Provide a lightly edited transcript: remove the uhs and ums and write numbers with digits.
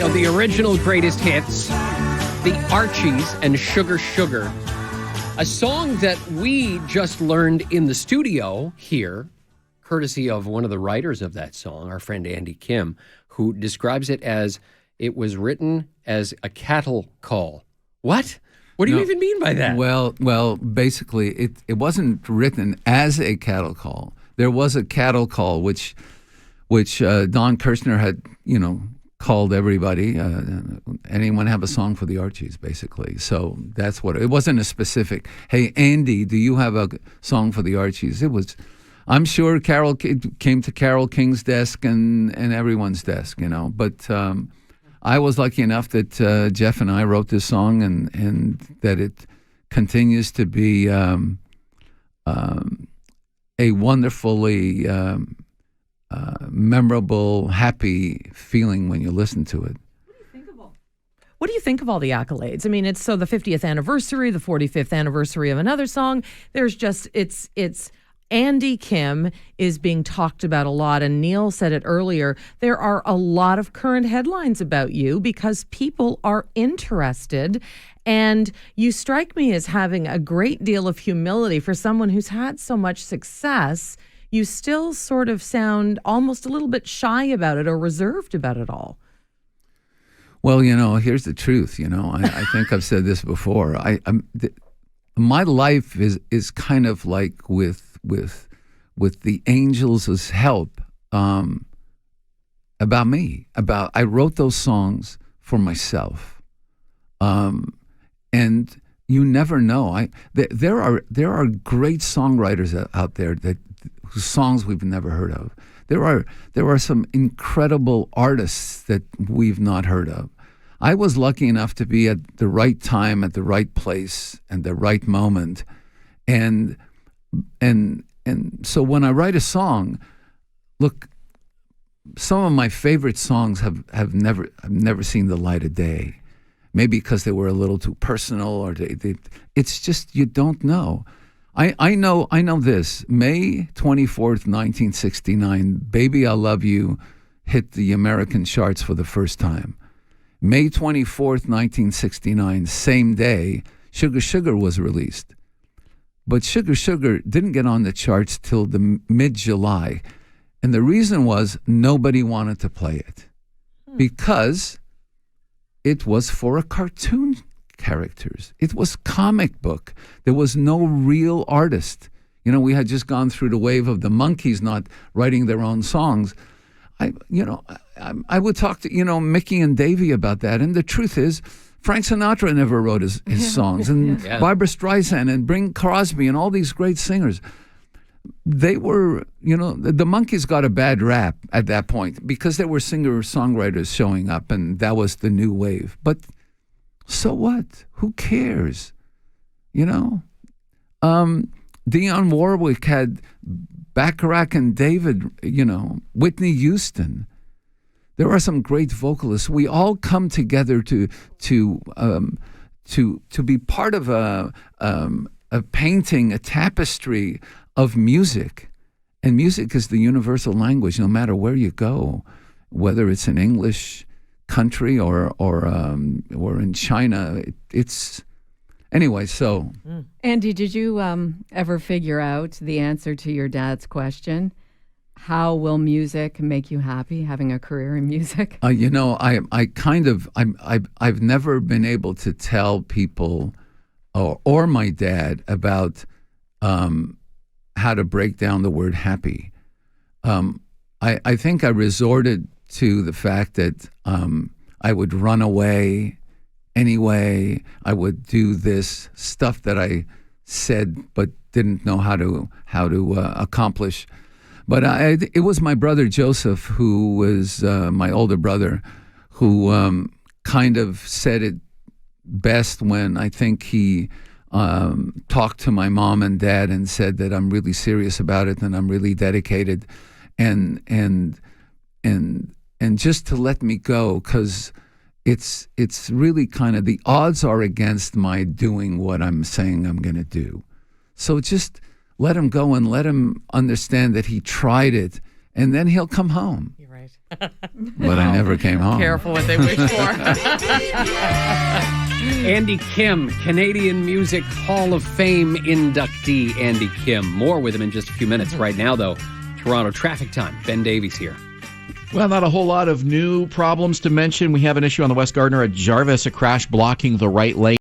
courtesy of the original greatest hits, the Archies and Sugar Sugar. A song that we just learned in the studio here, courtesy of one of the writers of that song, our friend Andy Kim, who describes it as it was written as a cattle call. What? What do you even mean by that? Well, basically, it wasn't written as a cattle call. There was a cattle call, which Don Kirshner had, called everybody. Anyone have a song for the Archies, basically. So that's what it wasn't a specific. Hey, Andy, do you have a song for the Archies? It was. I'm sure Carol came to Carol King's desk and everyone's desk, But I was lucky enough that Jeff and I wrote this song, and that it continues to be a wonderfully memorable, happy feeling when you listen to it. What do you think of all the accolades? I mean, it's the 50th anniversary, the 45th anniversary of another song. There's just, it's Andy Kim is being talked about a lot, and Neil said it earlier. There are a lot of current headlines about you because people are interested, and you strike me as having a great deal of humility for someone who's had so much success. You still sort of sound almost a little bit shy about it or reserved about it all. Well, here's the truth. I think I've said this before. My life is kind of like with the angels' help about me. I wrote those songs for myself, and you never know. There are great songwriters out there whose songs we've never heard of. There are some incredible artists that we've not heard of. I was lucky enough to be at the right time, at the right place, and the right moment, and so when I write a song, look, some of my favorite songs have never seen the light of day. Maybe because they were a little too personal, or it's just you don't know. I know this. May 24th, 1969, Baby I Love You hit the American charts for the first time. May 24th, 1969, same day, Sugar Sugar was released. But Sugar Sugar didn't get on the charts till the mid-July. And the reason was nobody wanted to play it because it was for cartoon characters. It was comic book. There was no real artist. We had just gone through the wave of the Monkees not writing their own songs. I would talk to, Mickey and Davey about that. And the truth is, Frank Sinatra never wrote his songs, and Barbra Streisand and Bing Crosby and all these great singers. They were, the Monkees got a bad rap at that point because there were singer-songwriters showing up, and that was the new wave. But so what? Who cares? Dionne Warwick had Bacharach and David, Whitney Houston. There are some great vocalists. We all come together to be part of a painting, a tapestry of music. And music is the universal language, no matter where you go, whether it's in English country or in China. It's anyway. So, Andy, did you ever figure out the answer to your dad's question? How will music make you happy, having a career in music? I've never been able to tell people or my dad about how to break down the word happy. I think I resorted to the fact that I would run away anyway. I would do this stuff that I said but didn't know how to accomplish. But it was my brother Joseph, who was my older brother, who kind of said it best when I think he talked to my mom and dad and said that I'm really serious about it and I'm really dedicated, and just to let me go, because it's really kind of the odds are against my doing what I'm saying I'm going to do. So just let him go and let him understand that he tried it, and then he'll come home. You're right. right. but I never came home. Careful what they wish for. Andy Kim, Canadian Music Hall of Fame inductee Andy Kim. More with him in just a few minutes. Right now, though, Toronto traffic time. Ben Davies here. Well, not a whole lot of new problems to mention. We have an issue on the West Gardiner at Jarvis, a crash blocking the right lane.